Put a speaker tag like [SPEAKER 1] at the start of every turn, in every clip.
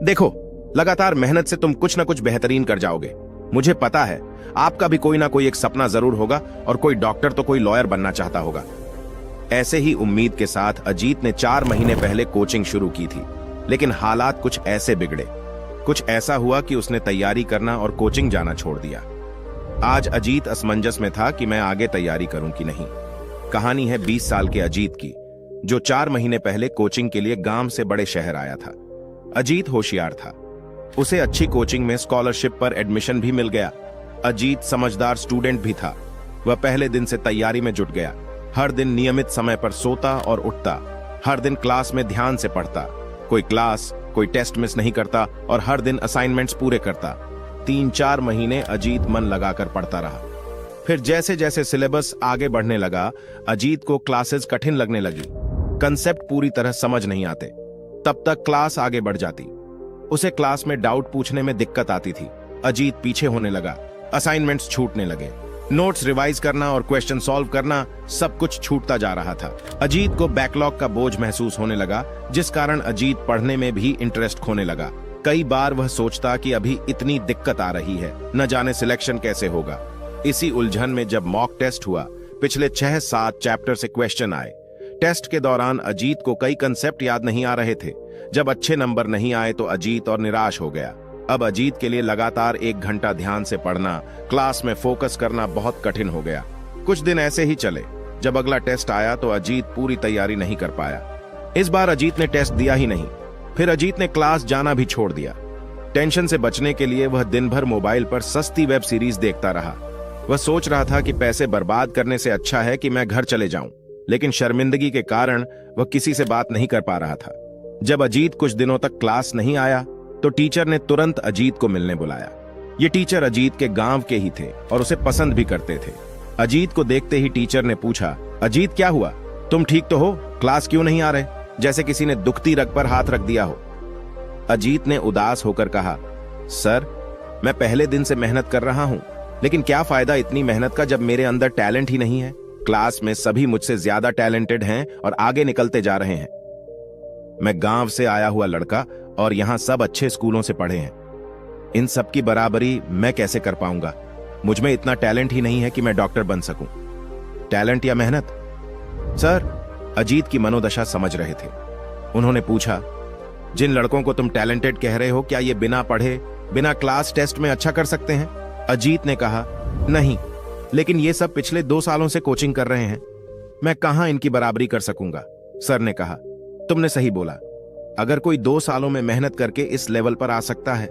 [SPEAKER 1] देखो, लगातार मेहनत से तुम कुछ ना कुछ बेहतरीन कर जाओगे। मुझे पता है आपका भी कोई ना कोई एक सपना जरूर होगा, और कोई डॉक्टर तो कोई लॉयर बनना चाहता होगा। ऐसे ही उम्मीद के साथ अजीत ने 4 महीने पहले कोचिंग शुरू की थी, लेकिन हालात कुछ ऐसे बिगड़े, कुछ ऐसा हुआ कि उसने तैयारी करना और कोचिंग जाना छोड़ दिया। आज अजीत असमंजस में था कि मैं आगे तैयारी करूं कि नहीं। कहानी है 20 साल के अजीत की, जो 4 महीने पहले कोचिंग के लिए गांव से बड़े शहर आया था। अजीत होशियार था, उसे अच्छी कोचिंग में स्कॉलरशिप पर एडमिशन भी मिल गया। अजीत समझदार स्टूडेंट भी था। वह पहले दिन से तैयारी में जुट गया। हर दिन नियमित समय पर सोता और उठता, हर दिन क्लास में ध्यान से पढ़ता, कोई क्लास कोई टेस्ट मिस नहीं करता और हर दिन असाइनमेंट्स पूरे करता। 3-4 महीने अजीत मन लगाकर पढ़ता रहा। फिर जैसे जैसे सिलेबस आगे बढ़ने लगा, अजीत को क्लासेस कठिन लगने लगी। कंसेप्ट पूरी तरह समझ नहीं आते। तब तक क्लास आगे बढ़ जाती, उसे क्लास में डाउट पूछने में दिक्कत आती थी। अजीत पीछे होने लगा, असाइनमेंट्स छूटने लगे, नोट्स रिवाइज करना और क्वेश्चन सॉल्व करना, सब कुछ छूटता जा रहा था। अजीत को बैकलॉग का बोझ महसूस होने लगा, जिस कारण अजीत पढ़ने में भी इंटरेस्ट खोने लगा। कई बार वह सोचता कि अभी इतनी दिक्कत आ रही है, न जाने सिलेक्शन कैसे होगा। इसी उलझन में जब मॉक टेस्ट हुआ, पिछले 6-7 चैप्टर से क्वेश्चन आए। टेस्ट के दौरान अजीत को कई कंसेप्ट याद नहीं आ रहे थे। जब अच्छे नंबर नहीं आए तो अजीत और निराश हो गया। अब अजीत के लिए लगातार 1 घंटा ध्यान से पढ़ना, क्लास में फोकस करना बहुत कठिन हो गया। कुछ दिन ऐसे ही चले। जब अगला टेस्ट आया तो अजीत पूरी तैयारी नहीं कर पाया। इस बार अजीत ने टेस्ट दिया ही नहीं। फिर अजीत ने क्लास जाना भी छोड़ दिया। टेंशन से बचने के लिए वह दिन भर मोबाइल पर सस्ती वेब सीरीज देखता रहा। वह सोच रहा था कि पैसे बर्बाद करने से अच्छा है कि मैं घर चले जाऊं, लेकिन शर्मिंदगी के कारण वह किसी से बात नहीं कर पा रहा था। जब अजीत कुछ दिनों तक क्लास नहीं आया तो टीचर ने तुरंत अजीत को मिलने बुलाया। ये टीचर अजीत के गांव के ही थे और उसे पसंद भी करते थे। अजीत को देखते ही टीचर ने पूछा, अजीत क्या हुआ, तुम ठीक तो हो? क्लास क्यों नहीं आ रहे? जैसे किसी ने दुखती रग पर हाथ रख दिया हो। अजीत ने उदास होकर कहा, सर, मैं पहले दिन से मेहनत कर रहा हूं, लेकिन क्या फायदा इतनी मेहनत का जब मेरे अंदर टैलेंट ही नहीं है। क्लास में सभी मुझसे ज्यादा टैलेंटेड हैं और आगे निकलते जा रहे हैं। मैं गांव से आया हुआ लड़का और यहां सब अच्छे स्कूलों से पढ़े हैं। इन सब की बराबरी मैं कैसे कर पाऊंगा? मुझ में इतना टैलेंट ही नहीं है कि मैं डॉक्टर बन सकूं। टैलेंट या मेहनत? सर, अजीत की मनोदशा समझ रहे थे। उन्होंने पूछा, जिन लड़कों को तुम टैलेंटेड कह रहे हो, क्या ये बिना पढ़े, बिना क्लास टेस्ट में अच्छा कर सकते हैं? अजीत ने कहा, नहीं, लेकिन ये सब पिछले 2 सालों से कोचिंग कर रहे हैं। मैं कहां इनकी बराबरी कर सकूंगा? सर ने कहा, तुमने सही बोला। अगर कोई 2 सालों में मेहनत करके इस लेवल पर आ सकता है,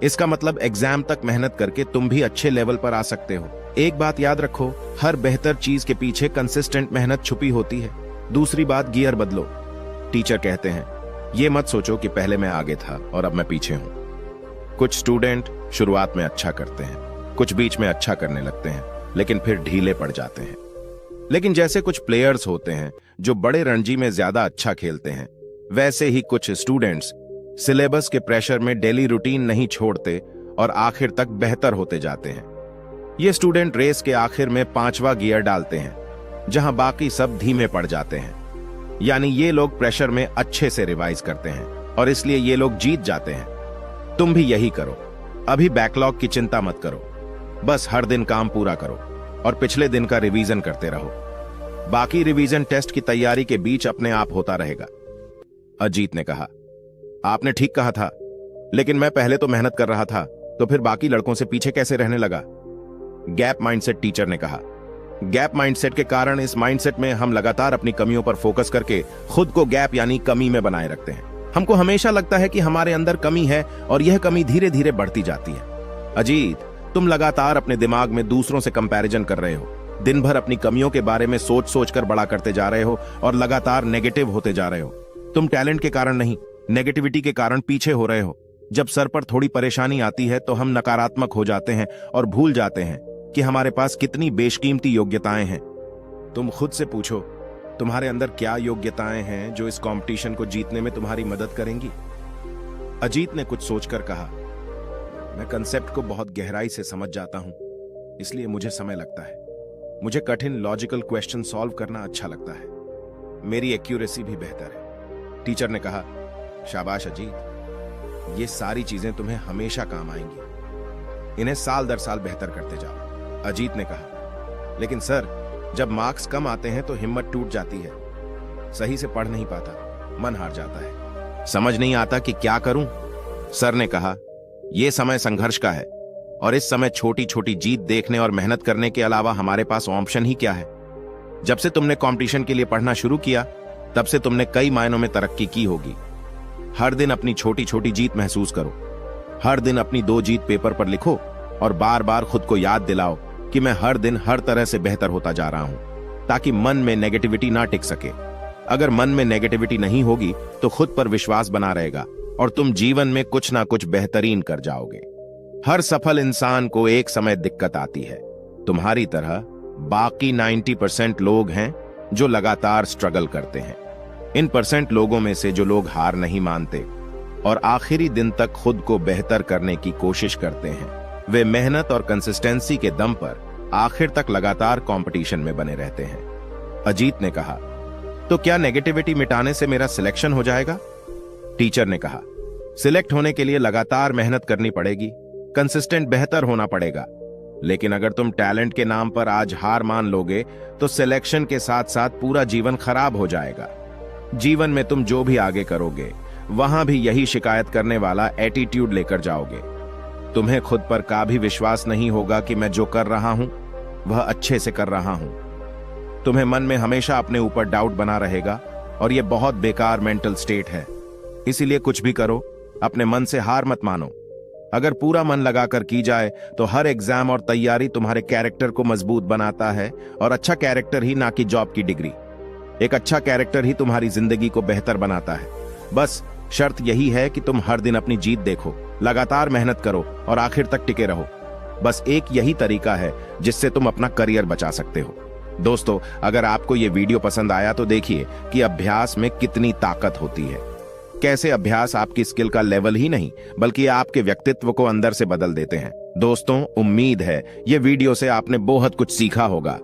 [SPEAKER 1] इसका मतलब एग्जाम तक मेहनत करके तुम भी अच्छे लेवल पर आ सकते हो। एक बात याद रखो, हर बेहतर चीज के पीछे कंसिस्टेंट मेहनत छुपी होती है। दूसरी बात, गियर बदलो। टीचर कहते हैं, ये मत सोचो कि पहले मैं आगे था और अब मैं पीछे हूं। कुछ स्टूडेंट शुरुआत में अच्छा करते हैं, कुछ बीच में अच्छा करने लगते हैं, लेकिन फिर ढीले पड़ जाते हैं। लेकिन जैसे कुछ प्लेयर्स होते हैं जो बड़े रणजी में ज्यादा अच्छा खेलते हैं, वैसे ही कुछ स्टूडेंट्स सिलेबस के प्रेशर में डेली रूटीन नहीं छोड़ते और आखिर तक बेहतर होते जाते हैं। ये स्टूडेंट रेस के आखिर में 5वां गियर डालते हैं, जहां बाकी सब धीमे पड़ जाते हैं। यानी ये लोग प्रेशर में अच्छे से रिवाइज करते हैं और इसलिए ये लोग जीत जाते हैं। तुम भी यही करो। अभी बैकलॉग की चिंता मत करो, बस हर दिन काम पूरा करो और पिछले दिन का रिवीजन करते रहो। बाकी रिवीजन टेस्ट की तैयारी के बीच अपने आप होता रहेगा। अजीत ने कहा, आपने ठीक कहा था, लेकिन मैं पहले तो मेहनत कर रहा था, तो फिर बाकी लड़कों से पीछे कैसे रहने लगा? गैप माइंडसेट, टीचर ने कहा। गैप माइंडसेट के कारण इस माइंडसेट में हम लगातार अपनी कमियों पर फोकस करके खुद को गैप यानी कमी में बनाए रखते हैं। हमको हमेशा लगता है कि हमारे अंदर कमी है और यह कमी धीरे धीरे बढ़ती जाती है। अजीत, तुम लगातार अपने दिमाग में दूसरों से कंपैरिजन कर रहे हो। दिन भर अपनी कमियों के बारे में सोच सोच कर बड़ा करते जा रहे हो और लगातार नेगेटिव होते जा रहे हो। तुम टैलेंट के कारण नहीं, नेगेटिविटी के कारण पीछे हो रहे हो। जब सर पर थोड़ी परेशानी आती है तो हम नकारात्मक हो जाते हैं और भूल जाते हैं कि हमारे पास कितनी बेशकीमती योग्यताएं हैं। तुम खुद से पूछो, तुम्हारे अंदर क्या योग्यताएं हैं जो इस कंपटीशन को जीतने में तुम्हारी मदद करेंगी? अजीत ने कुछ सोचकर कहा, मैं कंसेप्ट को बहुत गहराई से समझ जाता हूं, इसलिए मुझे समय लगता है। मुझे कठिन लॉजिकल क्वेश्चन सॉल्व करना अच्छा लगता है। मेरी एक्यूरेसी भी बेहतर है। टीचर ने कहा, शाबाश अजीत, ये सारी चीजें तुम्हें हमेशा काम आएंगी। इन्हें साल दर साल बेहतर करते जाओ, अजीत ने कहा। लेकिन सर, जब मार्क्स कम आते हैं तो हिम्मत टूट जाती है। सही से पढ़ नहीं पाता, मन हार जाता है। समझ नहीं आता कि क्या करूं? सर ने कहा, यह समय संघर्ष का है और इस समय छोटी छोटी जीत देखने और मेहनत करने के अलावा हमारे पास ऑप्शन ही क्या है। जब से तुमने कंपटीशन के लिए पढ़ना शुरू किया, तब से तुमने कई मायनों में तरक्की की होगी। हर दिन अपनी छोटी छोटी जीत महसूस करो। हर दिन अपनी 2 जीत पेपर पर लिखो और बार बार खुद को याद दिलाओ कि मैं हर दिन हर तरह से बेहतर होता जा रहा हूं, ताकि मन में नेगेटिविटी ना टिक सके। अगर मन में नेगेटिविटी नहीं होगी तो खुद पर विश्वास बना रहेगा और तुम जीवन में कुछ ना कुछ बेहतरीन कर जाओगे। हर सफल इंसान को एक समय दिक्कत आती है। तुम्हारी तरह बाकी 90% लोग हैं जो लगातार स्ट्रगल करते हैं। इन % लोगों में से जो लोग हार नहीं मानते और आखिरी दिन तक खुद को बेहतर करने की कोशिश करते हैं, वे मेहनत और कंसिस्टेंसी के दम पर आखिर तक लगातार कंपटीशन में बने रहते हैं। अजीत ने कहा, तो क्या नेगेटिविटी मिटाने से मेरा सिलेक्शन हो जाएगा? टीचर ने कहा, सिलेक्ट होने के लिए लगातार मेहनत करनी पड़ेगी, कंसिस्टेंट बेहतर होना पड़ेगा। लेकिन अगर तुम टैलेंट के नाम पर आज हार मान लोगे तो सिलेक्शन के साथ साथ पूरा जीवन खराब हो जाएगा। जीवन में तुम जो भी आगे करोगे, वहां भी यही शिकायत करने वाला एटीट्यूड लेकर जाओगे। तुम्हें खुद पर काभी विश्वास नहीं होगा कि मैं जो कर रहा हूं वह अच्छे से कर रहा हूं। तुम्हें मन में हमेशा अपने ऊपर डाउट बना रहेगा और यह बहुत बेकार मेंटल स्टेट है। इसीलिए कुछ भी करो, अपने मन से हार मत मानो। अगर पूरा मन लगाकर की जाए तो हर एग्जाम और तैयारी तुम्हारे कैरेक्टर को मजबूत बनाता है, और अच्छा कैरेक्टर ही, ना कि जॉब की डिग्री। एक अच्छा कैरेक्टर ही तुम्हारी जिंदगी को बेहतर बनाता है। बस शर्त यही है कि तुम हर दिन अपनी जीत देखो, लगातार मेहनत करो और आखिर तक टिके रहो। बस एक यही तरीका है जिससे तुम अपना करियर बचा सकते हो। दोस्तों, अगर आपको यह वीडियो पसंद आया तो देखिए कि अभ्यास में कितनी ताकत होती है। कैसे अभ्यास आपकी स्किल का लेवल ही नहीं बल्कि आपके व्यक्तित्व को अंदर से बदल देते हैं। दोस्तों, उम्मीद है यह वीडियो से आपने बहुत कुछ सीखा होगा।